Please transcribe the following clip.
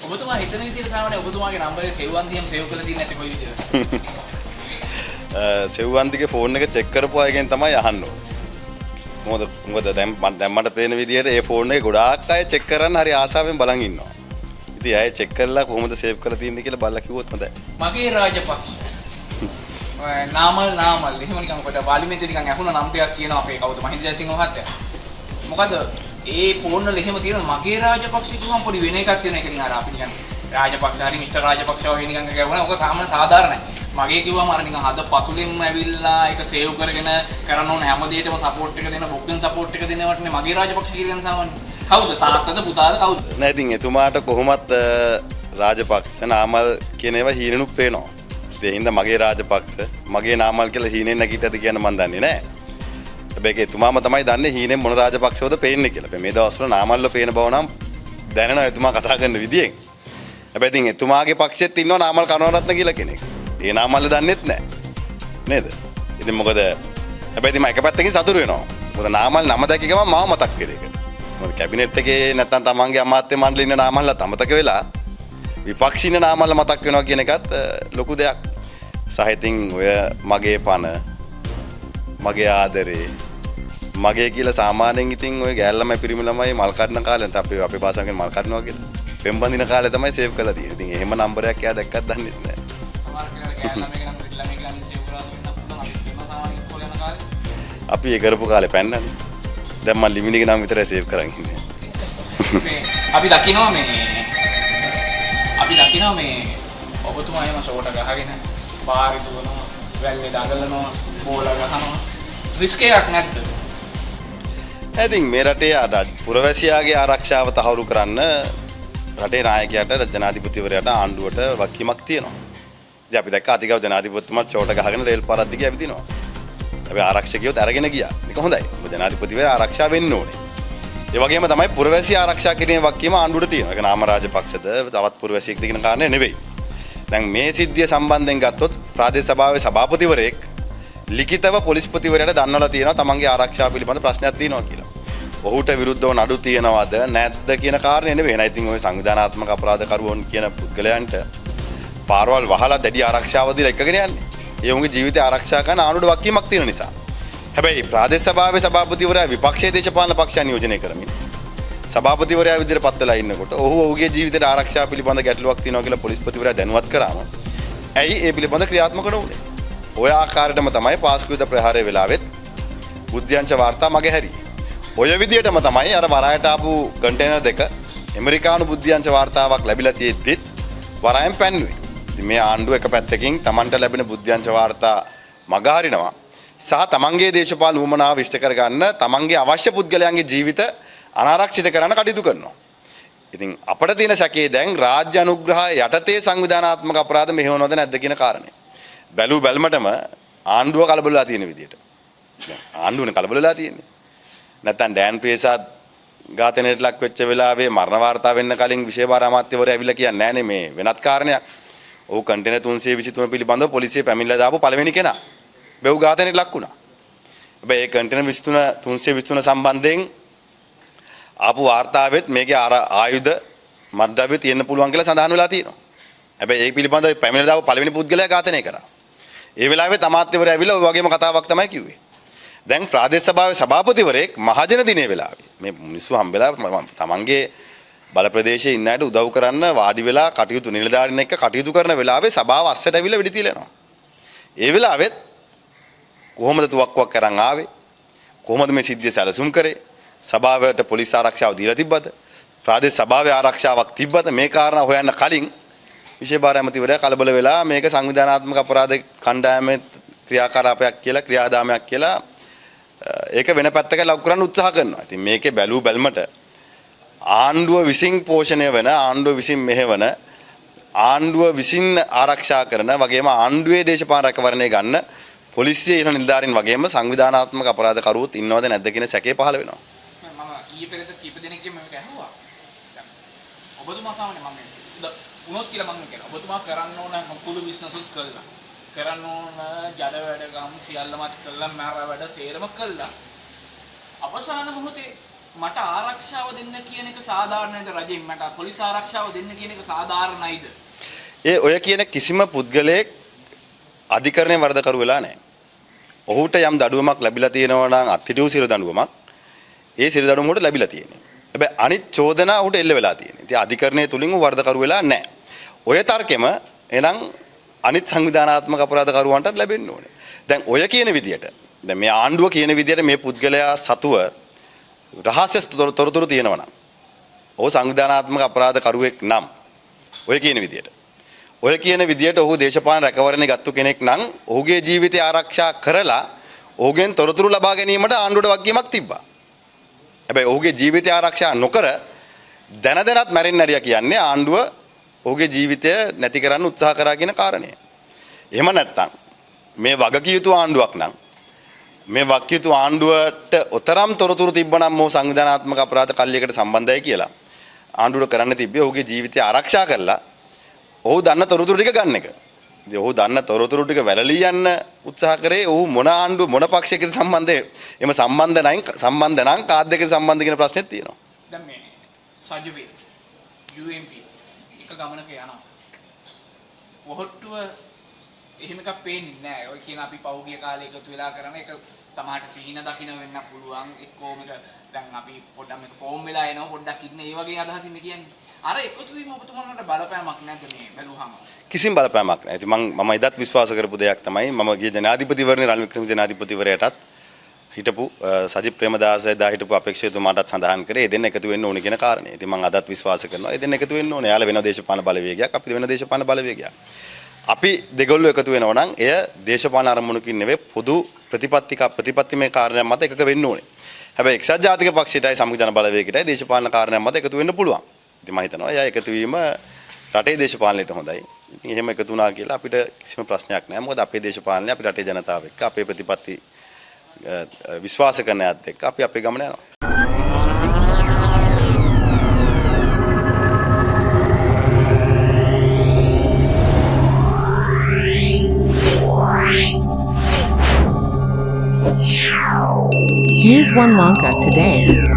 ඔබතුමා හිතන විදිහට සාමාන්‍ය ඔබතුමාගේ නම්බරේ සෙව්වන්තියම සේව් කරලා තියෙන්නේ නැති කොයි විදිහද? සෙව්වන්තිගේ ෆෝන් එක චෙක් කරපු අයගෙන් තමයි අහන්න ඕනේ. මොකද දැන් මට පේන විදිහට ඒ ෆෝන් එක ගොඩාක් අය චෙක් කරන්න හරි ආසාවෙන් බලන් ඉන්නවා. ඉතින් අය චෙක් කරලා කොහොමද සේව් කරලා තියෙන්නේ කියලා බලලා කිව්වොත් හොඳයි. මගේ රාජපක්ෂ. නාමල් එහෙම නිකන් කොට පාර්ලිමේන්තුවේ නිකන් අහුන නම් ටිකක් කියනවා අපේ කවුද මහින්ද ජයසිංහ මහත්තයා. මොකද ඒ ෆෝන් වල එහෙම තියෙන මගේ රාජපක්ෂ කිව්වම පොඩි වෙන එකක් තියෙන එක නිකන් අර අපි නිකන් රාජපක්ෂ හරි මිස්ටර් රාජපක්ෂ වගේ නිකන් කියවුණා. ඔක තාම සාධාරණයි. මගේ කිව්වම අර නිකන් හද පතුලෙන්ම ඇවිල්ලා ඒක සේව් කරගෙන කරන්න ඕන හැම දෙයකම සපෝට් එක දෙන බොක්කෙන් සපෝට් එක දෙනවටනේ මගේ රාජපක්ෂ කියලා සාමාන්‍ය. කවුද තාත්තද පුතාද කවුද? නෑ ඉතින් එතුමාට කොහොමත් රාජපක්ෂ නාමල් කියන ඒවා හීනෙනුත් පේනවා. ඒ හින්දා මගේ රාජපක්ෂ මගේ නාමල් කියලා හීනෙන් නැගිටද කියන මන් දන්නේ නෑ. හැබැයි එතුමාම තමයි දන්නේ හීනෙන් මොන රාජපක්ෂවද පේන්නේ කියලා. මේ දවස්වල නාමල්ව පේන බව නම් දැනෙනවා එතුමා කතා කරන විදියෙන්. හැබැයි ඉතින් එතුමාගේ පක්ෂෙත් ඉන්නවා නාමල් කරුණාරත්න කියලා කෙනෙක්. ඒ නාමල්ව දන්නෙත් නෑ. නේද? ඉතින් මොකද හැබැයි ඉතින් මම එක පැත්තකින් සතුටු වෙනවා. මොකද නාමල් නම දැක්ක ගමන් මාව මතක් වෙන එක. මොකද කැබිනට් එකේ නැත්තම් තමන්ගේ අමාත්‍ය මණ්ඩලේ ඉන්න නාමල්ලා අමතක වෙලා විපක්ෂින නාමල්ලා මතක් වෙනවා කියන එකත් ලොකු දෙයක්. සහ ඉතින් ඔය මගේ පණ මගේ ආදරේ මගේ කියලා සාමාන්‍යයෙන් ඉතින් ඔය ගෑල් ළමයි පිරිමි ළමයි මල් කඩන කාලේ නැත්නම් අපේ භාෂාවෙන් මල් කඩනවා කියලා පෙම්බඳින කාලේ තමයි සේව් කරලා තියෙන්නේ. ඉතින් එහෙම නම්බරයක් එයා දැක්කත් දන්නේ නැහැ. සමහර කෙනෙක් ගෑල් ළමයි නම් ළමයි කියලා සේව් කරලා දෙන්න පුළුවන්. අපි එහෙම සාමාන්‍ය ඉස්කෝලේ යන කාලේ අපි ඒ කරපු කාලේ පැන්නනේ. දැන් මම ලිමිනිගේ නම් විතරයි සේව් කරන් ඉන්නේ. අපි දකිනවා මේ ඔබතුමා එහෙම ෂෝට ගහගෙන බාරි දුවනවා වැල්ලේ දඟලනවා බෝල ගහනවා රිස්ක් එකක් නැද්ද? ඉතින් මේ රටේ පුරවැසියාගේ ආරක්ෂාව තහවුරු කරන්න රටේ නායකයාට ජනාධිපතිවරයාට ආණ්ඩුවට වගකීමක් තියෙනවා. ඉතින් අපි දැක්ක අතිගව ජනාධිපතිතුමා ෂෝට ගහගෙන රේල් පාරක් දිගේ ඇවිදිනවා. හැබැයි ආරක්ෂකයෝත් අරගෙන ගියා. මේක හොඳයි. මොකද ජනාධිපතිවරයා ආරක්ෂා වෙන්න ඕනේ. ඒ වගේම තමයි පුරවැසිය ආරක්ෂා කිරීමේ වගකීම ආණ්ඩුවට තියෙනවා. ඒක නාම රාජපක්ෂද තවත් පුරවැසියෙක්ද කියන කාරණේ නෙවෙයි. දැන් මේ සිද්ධිය සම්බන්ධයෙන් ගත්තොත් ප්‍රාදේශ සභාවේ සභාපතිවරයෙක් ලිඛිතව පොලිස්පතිවරයාට දන්වලා තියෙනවා තමන්ගේ ආරක්ෂාව පිළිබඳ ප්‍රශ්නයක් තියෙනවා කියලා. ඔහුට විරුද්ධව නඩු තියනවද නැද්ද කියන කාරණේ නෙවෙයි. නෑ ඉතින් ওই සංවිධානාත්මක අපරාධ කරුවන් කියන පුද්ගලයන්ට පාරවල් වහලා දැඩි ආරක්ෂාව දීලා එකගෙන යන්නේ. ඒ උන්ගේ ජීවිතය ආරක්ෂා කරන ආණ්ඩුවට වගකීමක් තියෙන නිසා. හැබැයි ප්‍රාදේශ සභාවේ සභාපතිවරයා විපක්ෂයේ දේශපාලන පක්ෂයන් නියෝජනය කරමින් සභාපතිවරයා විදිහට පත් වෙලා ඉන්නකොට ඔහුගේ ජීවිතයට ආරක්ෂාව පිළිබඳ ගැටලුවක් තියෙනවා කියලා පොලිස්පතිවරයා දැනුවත් කරාම ඇයි ඒ පිළිබඳ ක්‍රියාත්මක නොවුනේ? ඔය ආකාරයටම තමයි පාස්කුවිද ප්‍රහාරය වෙලාවෙත් බුද්ධ්‍යංශ වාර්තා මගේ හැරි. ඔය විදිහටම තමයි අර වරායට ආපු කන්ටේනර් දෙක ඇමරිකානු බුද්ධ්‍යංශ වාර්තාවක් ලැබිලා තියෙද්දිත් වරායෙන් පැන්නුවේ. ඉතින් මේ ආණ්ඩුව එක පැත්තකින් Tamanට ලැබෙන බුද්ධ්‍යංශ වාර්තා මගහරිනවා සහ තමන්ගේ දේශපාලන උවමනාව ඉෂ්ට කරගන්න තමන්ගේ අවශ්‍ය පුද්ගලයන්ගේ ජීවිත අනාරක්ෂිත කරන්න කටයුතු කරනවා. ඉතින් අපිට තියෙන සැකේ දැන් රාජ්‍ය අනුග්‍රහය යටතේ සංවිධානාත්මක අපරාධ මෙහෙවනවද නැද්ද කියන කාරණේ. බැලු බැලමටම ආණ්ඩුව කලබල වෙලා තියෙන විදියට. ආණ්ඩුවනේ කලබල වෙලා තියෙන්නේ. නැත්තම් ඩෑන් ප්‍රේසාද් ඝාතනයට ලක් වෙච්ච වෙලාවේ මරණ වාර්තා වෙන්න කලින් විශේෂ අමාත්‍යවරයා ඇවිල්ලා කියන්නේ නැහනේ මේ වෙනත් කාරණයක්. ඔහු කන්ටේනර් 323 පිළිබඳව පොලිසිය පැමිණිලා දාපු පළවෙනි කෙනා. බෙව් ඝාතනයට ලක් වුණා. හැබැයි ඒ කන්ටේනර් 323 සම්බන්ධයෙන් ආපු වාර්තාවෙත් මේකේ ආයුධ මත්ද්‍රව්‍ය තියෙන්න පුළුවන් කියලා සඳහන් වෙලා තියෙනවා. හැබැයි ඒ පිළිබඳව පැමිණිලා දාපු පළවෙනි පුද්ගලයා ඝාතනය කරා. ඒ වෙලාවෙත් අමාත්‍යවරයා ඇවිල්ලා ඔය වගේම කතාවක් තමයි කිව්වේ. දැන් ප්‍රාදේශ සභාවේ සභාපතිවරයෙක් මහජන දිනේ වෙලාවේ මේ මිනිස්සු හම්බෙලා තමන්ගේ බල ප්‍රදේශයේ ඉන්න අයට උදව් කරන්න වාඩි වෙලා කටයුතු නිලධාරීන් එක්ක කටයුතු කරන වෙලාවේ සභාව අස්සට ඇවිල්ලා වෙඩි තියලා යනවා. ඒ වෙලාවෙත් කොහොමද තුවක්කුවක් අරන් ආවේ? කොහොමද මේ සිද්ධිය සැලසුම් කරේ? සභාවට පොලිස් ආරක්ෂාව දීලා තිබ්බද? ප්‍රාදේශ සභාවේ ආරක්ෂාවක් තිබ්බද? මේ කාරණා හොයන්න කලින් විශේෂ භාර ඇමතිවරයා කලබල වෙලා මේක සංවිධානාත්මක අපරාධ කණ්ඩායමේ ක්‍රියාකාරාපයක් කියලා ක්‍රියාදාමයක් කියලා ඒක වෙන පැත්තකට ලක් කරන්න උත්සාහ කරනවා. ඉතින් මේකේ බැලූ බැල්මට ආණ්ඩුව විසින් පෝෂණය වෙන ආණ්ඩුව විසින් මෙහෙවන ආණ්ඩුව විසින් ආරක්ෂා කරන වගේම ආණ්ඩුවේ දේශපාලන රැකවරණය ගන්න පොලිසියේ ඉන්න නිලධාරීන් වගේම සංවිධානාත්මක අපරාධ කරුවොත් ඉන්නවද නැද්ද කියන සැකේ පහළ වෙනවා. මම ඊයේ පෙරේද කීප දෙනෙක්ගෙන් මේක ඇහුවා. ඔබතුමා සාමාන්‍ය මම උනොස් කියලා මම කියනවා. ඔබතුමා කරන්න ඕන කුළු බිස්නස් උත් කළා. කරන්න ඕන ජඩ වැඩ ගම් සියල්ලමත් කළා මර වැඩ සේරම කළා. අවසාන මොහොතේ මට ආරක්ෂාව දෙන්න කියන එක සාධාරණයිද රජෙන්? මට පොලිස් ආරක්ෂාව දෙන්න කියන එක සාධාරණයිද? ඔය කියන කිසිම පුද්ගලයෙක් අධිකරණයේ වරදකරු වෙලා නැහැ. ඔහුට යම් දඩුවමක් ලැබිලා තියෙනවා නම් අත්හිටු සිර දඬුවමක් ඒ සිර දඬුවම උට ලැබිලා තියෙනවා. හැබැයි අනිත් චෝදනා උට එල්ල වෙලා තියෙනවා. ඉතින් අධිකරණයේ තුලින් වරදකරු වෙලා නැහැ. ඔය තර්කෙම එහෙනම් අනිත් සංවිධානාත්මක අපරාධකරුවන්ටත් ලැබෙන්න ඕනේ. දැන් ඔය කියන විදියට දැන් මේ ආණ්ඩුව කියන විදියට මේ පුද්ගලයා සතුව රහස්‍ය තොරතුරු තියෙනවා නම් ඔහු සංවිධානාත්මක අපරාධකරුවෙක් නම් ඔය කියන විදියට ඔහු දේශපාලන රැකවරණය ගත්තු කෙනෙක් නම් ඔහුගේ ජීවිතය ආරක්ෂා කරලා ඔහුගෙන් තොරතුරු ලබා ගැනීමට ආණ්ඩුවට වගකීමක් තිබ්බා. හැබැයි ඔහුගේ ජීවිතය ආරක්ෂා නොකර දැන දැනත් මැරෙන්න ඇරියා කියන්නේ ආණ්ඩුව ඔහුගේ ජීවිතය නැති කරන්න උත්සාහ කරා කියන කාරණය. එහෙම නැත්නම් මේ වගකියුතු ආණ්ඩුවක් නම් මේ වගකියුතු ආණ්ඩුවට උතරම් තොරතුරු තිබ්බනම් මොහු සංවිධානාත්මක අපරාධ කල්ලියකට සම්බන්ධයි කියලා ආණ්ඩුවට කරන්න තිබ්බේ ඔහුගේ ජීවිතය ආරක්ෂා කරලා ඔහු දන්න තොරතුරු ටික ගන්න එක. ඉතින් ඔහු දන්න තොරතුරු ටික වැළලී යන්න උත්සාහ කරේ ඔහු මොන ආණ්ඩුව මොන පක්ෂයකද සම්බන්ධය එම සම්බන්ධ නම් කාත් එක්ක සම්බන්ධ කියන ප්‍රශ්නෙත් තියෙනවා. දැන් මේ සජිවේ UMP එක ගමනක යනවා. වොහොට්ටුව එහෙම එකක් පේන්නේ නැහැ. ඔය කියන අපි පෞගිය කාලේ එකතු වෙලා කරන එක සමහරට සිහින දකින්න වෙන්න පුළුවන්. එක්කෝ මේක දැන් අපි පොඩ්ඩක් මේක ෆෝම් වෙලා එනවා පොඩ්ඩක් ඉන්න ඒ වගේ අදහසින් කියන්නේ. අර එකතු වීම ඔබතුමාලට බලපෑමක් නැද්ද මේ බැලුවහම? කිසිම බලපෑමක් නැහැ. ඉතින් මම එදත් විශ්වාස කරපු දෙයක් තමයි මම ගිය ජනාධිපතිවරණේ රනිල් වික්‍රමසිංහ ජනාධිපතිවරයාටත් හිටපු සජිත් ප්‍රේමදාස එදා හිටපු අපේක්ෂකතුමාටත් සඳහන් කරේ ඒ දෙන්න එකතු වෙන්න ඕනේ කියන කාරණේ. ඉතින් මම අදත් විශ්වාස කරනවා ඒ දෙන්න එකතු වෙන්න ඕනේ. යාළ වෙන දේශපාලන බලවේගයක් අපි වෙන දේශපාලන බලවේගයක්. අපි දෙගොල්ලෝ එකතු වෙනවා නම් එය දේශපාලන අරමුණකින් නෙවෙයි පොදු ප්‍රතිපත්තිමය කාරණයක් මත එකක වෙන්න ඕනේ. හැබැයි එක්සත් ජාතික පක්ෂයටයි සංවිධාන බලවේගයටයි දේශපාලන කාරණයක් මත එකතු වෙන්න පුළුවන්. ඉතින් මම හිතනවා එයා එකතු වීම රටේ දේශපාලනයට හොඳයි. ඉතින් එහෙම එකතු වුණා කියලා අපිට කිසිම ප්‍රශ්නයක් නැහැ. මොකද අපේ දේශපාලනය අපේ රටේ ජනතාව එක්ක අපේ ප්‍රතිපත්ති විශ්වාස කරන අයත් එක්ක අපි අපේ ගමන යනවා. Use One Lanka today.